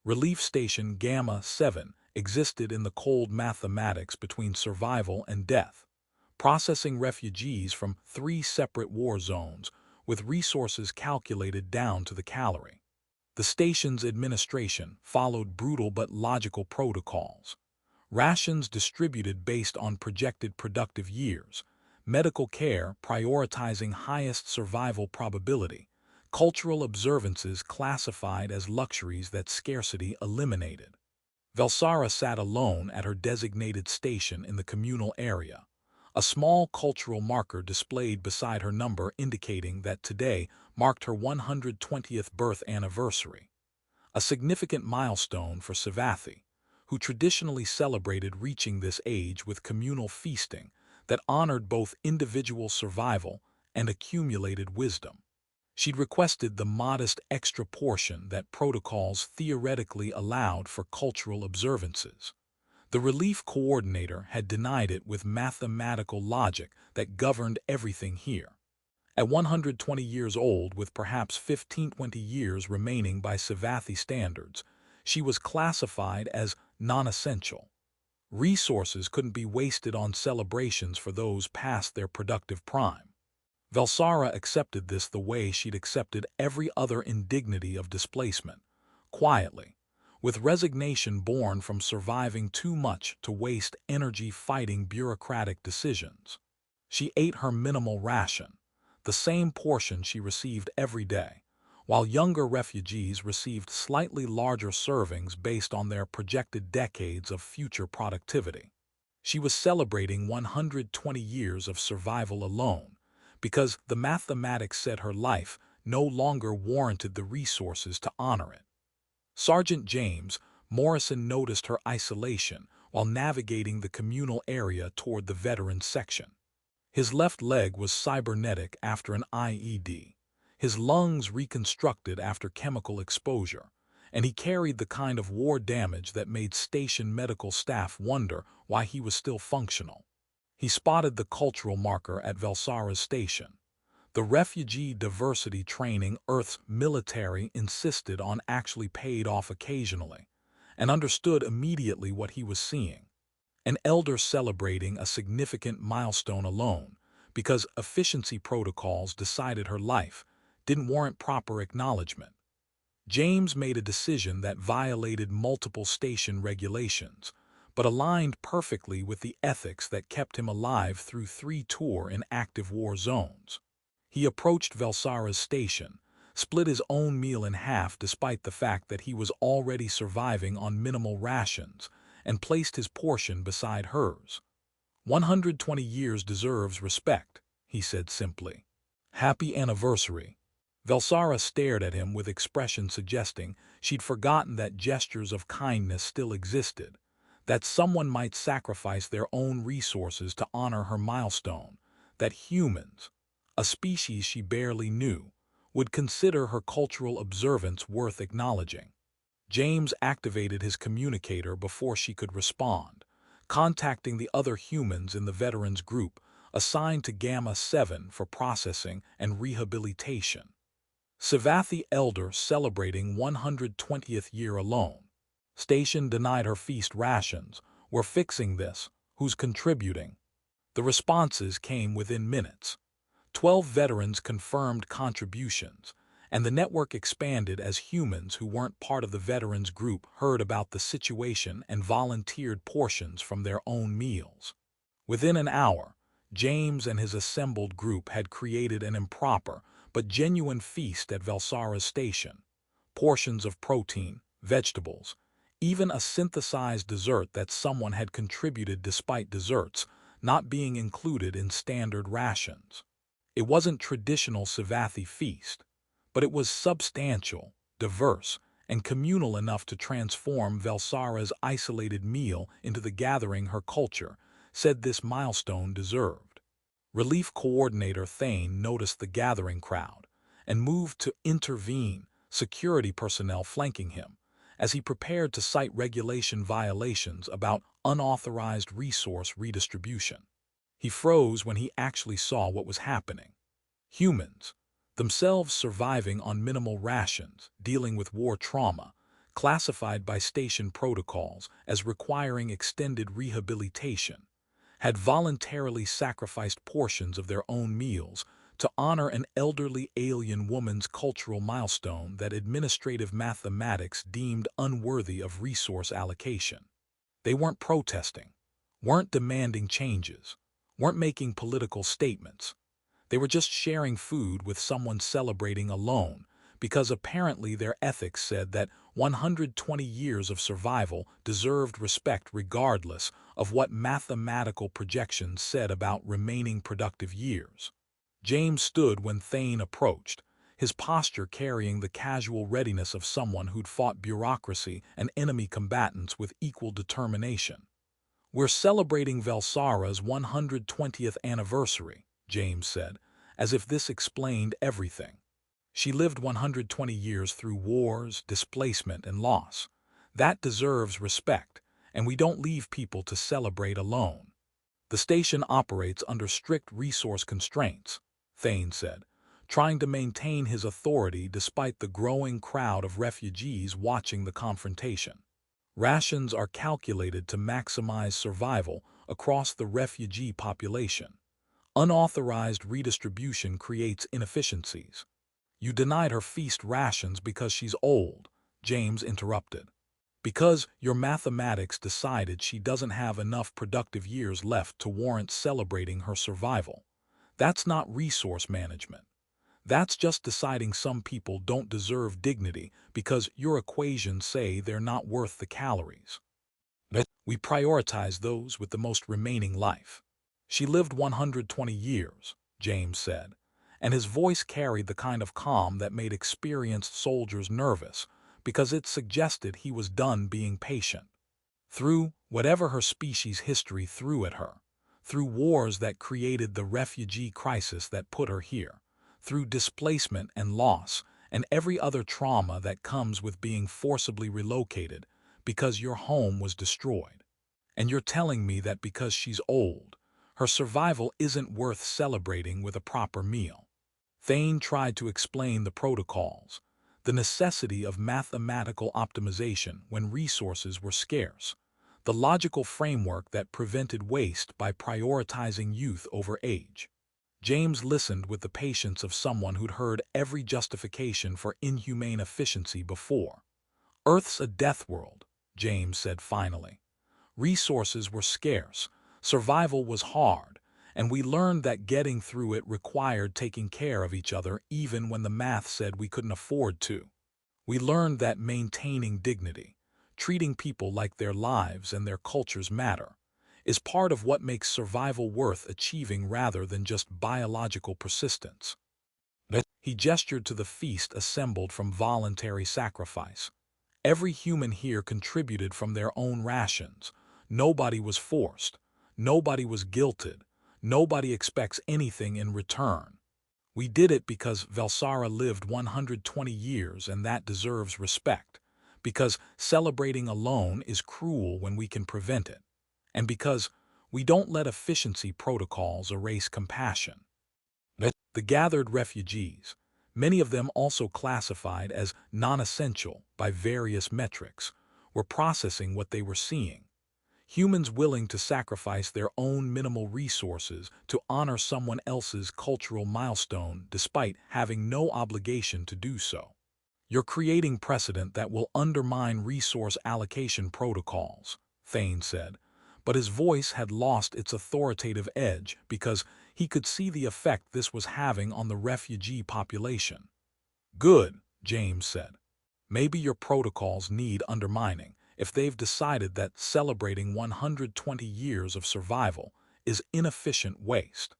Relief Station Gamma 7 existed in the cold mathematics between survival and death, processing refugees from 3 separate war zones with resources calculated down to the calorie. The station's administration followed brutal but logical protocols. Rations distributed based on projected productive years, medical care prioritizing highest survival probability, cultural observances classified as luxuries that scarcity eliminated. Velsara sat alone at her designated station in the communal area, a small cultural marker displayed beside her number indicating that today marked her 120th birth anniversary, a significant milestone for Savathi, who traditionally celebrated reaching this age with communal feasting that honored both individual survival and accumulated wisdom. She'd requested the modest extra portion that protocols theoretically allowed for cultural observances. The relief coordinator had denied it with mathematical logic that governed everything here. At 120 years old, with perhaps 15-20 years remaining by Savathi standards, she was classified as non-essential. Resources couldn't be wasted on celebrations for those past their productive prime. Velsara accepted this the way she'd accepted every other indignity of displacement, quietly, with resignation born from surviving too much to waste energy fighting bureaucratic decisions. She ate her minimal ration, the same portion she received every day, while younger refugees received slightly larger servings based on their projected decades of future productivity. She was celebrating 120 years of survival alone, because the mathematics said her life no longer warranted the resources to honor it. Sergeant James Morrison noticed her isolation while navigating the communal area toward the veterans section. His left leg was cybernetic after an IED, his lungs reconstructed after chemical exposure, and he carried the kind of war damage that made station medical staff wonder why he was still functional. He spotted the cultural marker at Velsara's station. The refugee diversity training Earth's military insisted on actually paid off occasionally, and understood immediately what he was seeing. An elder celebrating a significant milestone alone, because efficiency protocols decided her life didn't warrant proper acknowledgement. James made a decision that violated multiple station regulations, but aligned perfectly with the ethics that kept him alive through 3 tours in active war zones. He approached Velsara's station, split his own meal in half despite the fact that he was already surviving on minimal rations, and placed his portion beside hers. 120 years deserves respect, he said simply. Happy anniversary. Velsara stared at him with expression suggesting she'd forgotten that gestures of kindness still existed, that someone might sacrifice their own resources to honor her milestone, that humans, a species she barely knew, would consider her cultural observance worth acknowledging. James activated his communicator before she could respond, contacting the other humans in the veterans group assigned to Gamma 7 for processing and rehabilitation. Savathi Elder celebrating 120th year alone. Station denied her feast rations. We're fixing this. Who's contributing? The responses came within minutes. 12 veterans confirmed contributions, and the network expanded as humans who weren't part of the veterans group heard about the situation and volunteered portions from their own meals. Within an hour, James and his assembled group had created an improper but genuine feast at Velsara's station. Portions of protein, vegetables, even a synthesized dessert that someone had contributed despite desserts not being included in standard rations. It wasn't traditional Savathi feast, but it was substantial, diverse, and communal enough to transform Velsara's isolated meal into the gathering her culture said this milestone deserved. Relief Coordinator Thane noticed the gathering crowd and moved to intervene, security personnel flanking him, as he prepared to cite regulation violations about unauthorized resource redistribution. He froze when he actually saw what was happening. Humans, themselves surviving on minimal rations, dealing with war trauma, classified by station protocols as requiring extended rehabilitation, had voluntarily sacrificed portions of their own meals to honor an elderly alien woman's cultural milestone that administrative mathematics deemed unworthy of resource allocation. They weren't protesting, weren't demanding changes, weren't making political statements. They were just sharing food with someone celebrating alone, because apparently their ethics said that 120 years of survival deserved respect regardless of what mathematical projections said about remaining productive years. James stood when Thane approached, his posture carrying the casual readiness of someone who'd fought bureaucracy and enemy combatants with equal determination. "We're celebrating Velsara's 120th anniversary," James said, as if this explained everything. "She lived 120 years through wars, displacement, and loss. That deserves respect, and we don't leave people to celebrate alone. The station operates under strict resource constraints," Thane said, trying to maintain his authority despite the growing crowd of refugees watching the confrontation. "Rations are calculated to maximize survival across the refugee population. Unauthorized redistribution creates inefficiencies." "You denied her feast rations because she's old," James interrupted. "Because your mathematics decided she doesn't have enough productive years left to warrant celebrating her survival. That's not resource management. That's just deciding some people don't deserve dignity because your equations say they're not worth the calories. We prioritize those with the most remaining life." "She lived 120 years," James said, and his voice carried the kind of calm that made experienced soldiers nervous because it suggested he was done being patient. "Through whatever her species' history threw at her, through wars that created the refugee crisis that put her here, through displacement and loss, and every other trauma that comes with being forcibly relocated because your home was destroyed. And you're telling me that because she's old, her survival isn't worth celebrating with a proper meal." Thane tried to explain the protocols, the necessity of mathematical optimization when resources were scarce, the logical framework that prevented waste by prioritizing youth over age. James listened with the patience of someone who'd heard every justification for inhumane efficiency before. "Earth's a death world," James said finally. "Resources were scarce, survival was hard, and we learned that getting through it required taking care of each other even when the math said we couldn't afford to. We learned that maintaining dignity, treating people like their lives and their cultures matter, is part of what makes survival worth achieving rather than just biological persistence." He gestured to the feast assembled from voluntary sacrifice. "Every human here contributed from their own rations. Nobody was forced. Nobody was guilted. Nobody expects anything in return. We did it because Velsara lived 120 years and that deserves respect, because celebrating alone is cruel when we can prevent it, and because we don't let efficiency protocols erase compassion." The gathered refugees, many of them also classified as non-essential by various metrics, were processing what they were seeing. Humans willing to sacrifice their own minimal resources to honor someone else's cultural milestone despite having no obligation to do so. "You're creating precedent that will undermine resource allocation protocols," Thane said, but his voice had lost its authoritative edge because he could see the effect this was having on the refugee population. "Good," James said. "Maybe your protocols need undermining if they've decided that celebrating 120 years of survival is inefficient waste."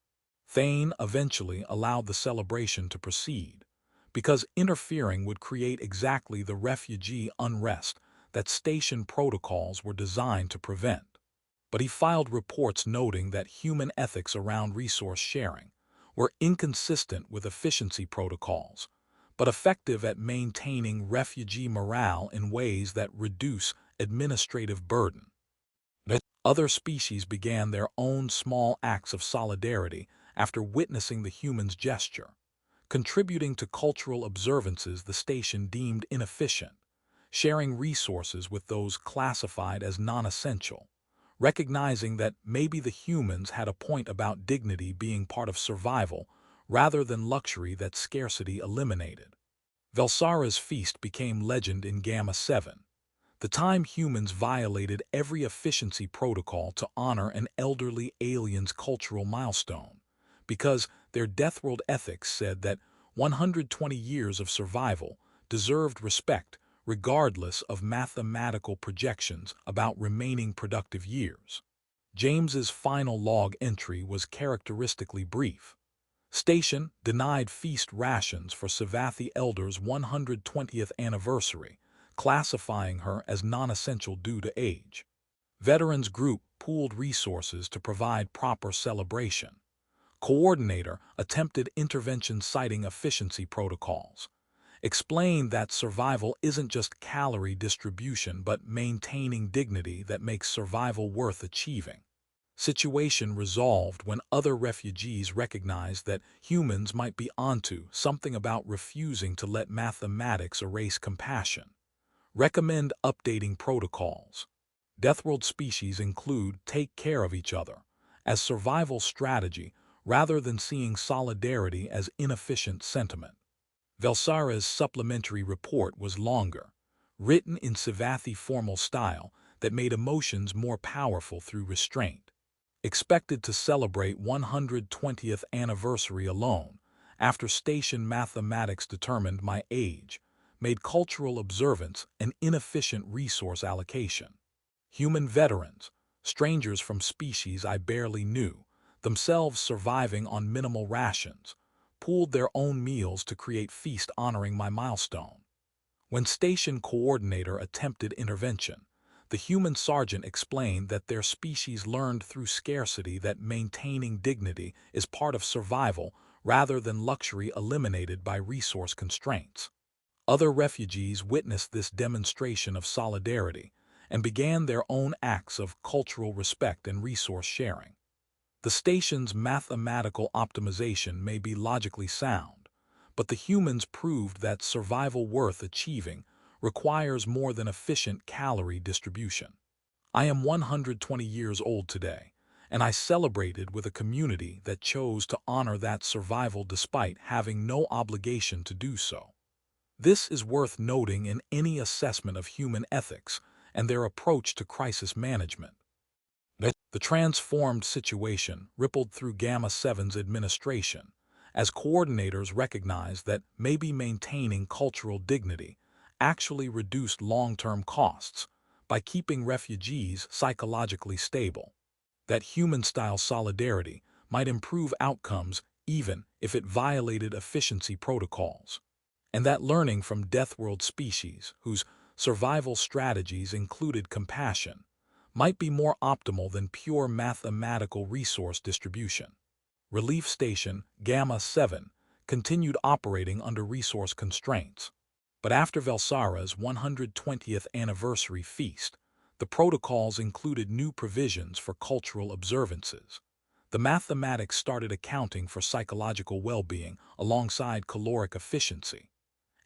Thane eventually allowed the celebration to proceed, because interfering would create exactly the refugee unrest that station protocols were designed to prevent. But he filed reports noting that human ethics around resource sharing were inconsistent with efficiency protocols, but effective at maintaining refugee morale in ways that reduce administrative burden. Other species began their own small acts of solidarity after witnessing the human's gesture, contributing to cultural observances the station deemed inefficient, sharing resources with those classified as non-essential, recognizing that maybe the humans had a point about dignity being part of survival rather than luxury that scarcity eliminated. Velsara's feast became legend in Gamma 7, the time humans violated every efficiency protocol to honor an elderly alien's cultural milestone, because their deathworld ethics said that 120 years of survival deserved respect regardless of mathematical projections about remaining productive years. James's final log entry was characteristically brief. Station denied feast rations for Savathi Elder's 120th anniversary, classifying her as non-essential due to age. Veterans Group pooled resources to provide proper celebration. Coordinator attempted intervention citing efficiency protocols. Explained that survival isn't just calorie distribution but maintaining dignity that makes survival worth achieving. Situation resolved when other refugees recognized that humans might be onto something about refusing to let mathematics erase compassion. Recommend updating protocols. Deathworld species include take care of each other as survival strategy rather than seeing solidarity as inefficient sentiment. Velsara's supplementary report was longer, written in Savathi formal style that made emotions more powerful through restraint. Expected to celebrate 120th anniversary alone, after station mathematics determined my age, made cultural observance an inefficient resource allocation. Human veterans, strangers from species I barely knew, themselves surviving on minimal rations, pooled their own meals to create feast honoring my milestone. When station coordinator attempted intervention, the human sergeant explained that their species learned through scarcity that maintaining dignity is part of survival rather than luxury eliminated by resource constraints. Other refugees witnessed this demonstration of solidarity and began their own acts of cultural respect and resource sharing. The station's mathematical optimization may be logically sound, but the humans proved that survival worth achieving requires more than efficient calorie distribution. I am 120 years old today, and I celebrated with a community that chose to honor that survival despite having no obligation to do so. This is worth noting in any assessment of human ethics and their approach to crisis management. The transformed situation rippled through Gamma 7's administration, as coordinators recognized that maybe maintaining cultural dignity actually reduced long-term costs by keeping refugees psychologically stable, that human-style solidarity might improve outcomes even if it violated efficiency protocols, and that learning from deathworld species whose survival strategies included compassion might be more optimal than pure mathematical resource distribution. Relief Station Gamma 7 continued operating under resource constraints, but after Velsara's 120th anniversary feast, the protocols included new provisions for cultural observances. The mathematics started accounting for psychological well-being alongside caloric efficiency,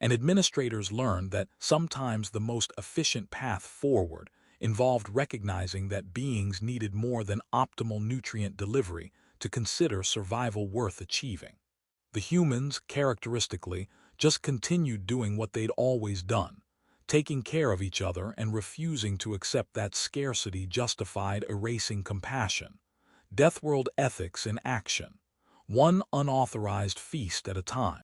and administrators learned that sometimes the most efficient path forward involved recognizing that beings needed more than optimal nutrient delivery to consider survival worth achieving. The humans, characteristically, just continued doing what they'd always done, taking care of each other and refusing to accept that scarcity justified erasing compassion. Deathworld ethics in action, one unauthorized feast at a time.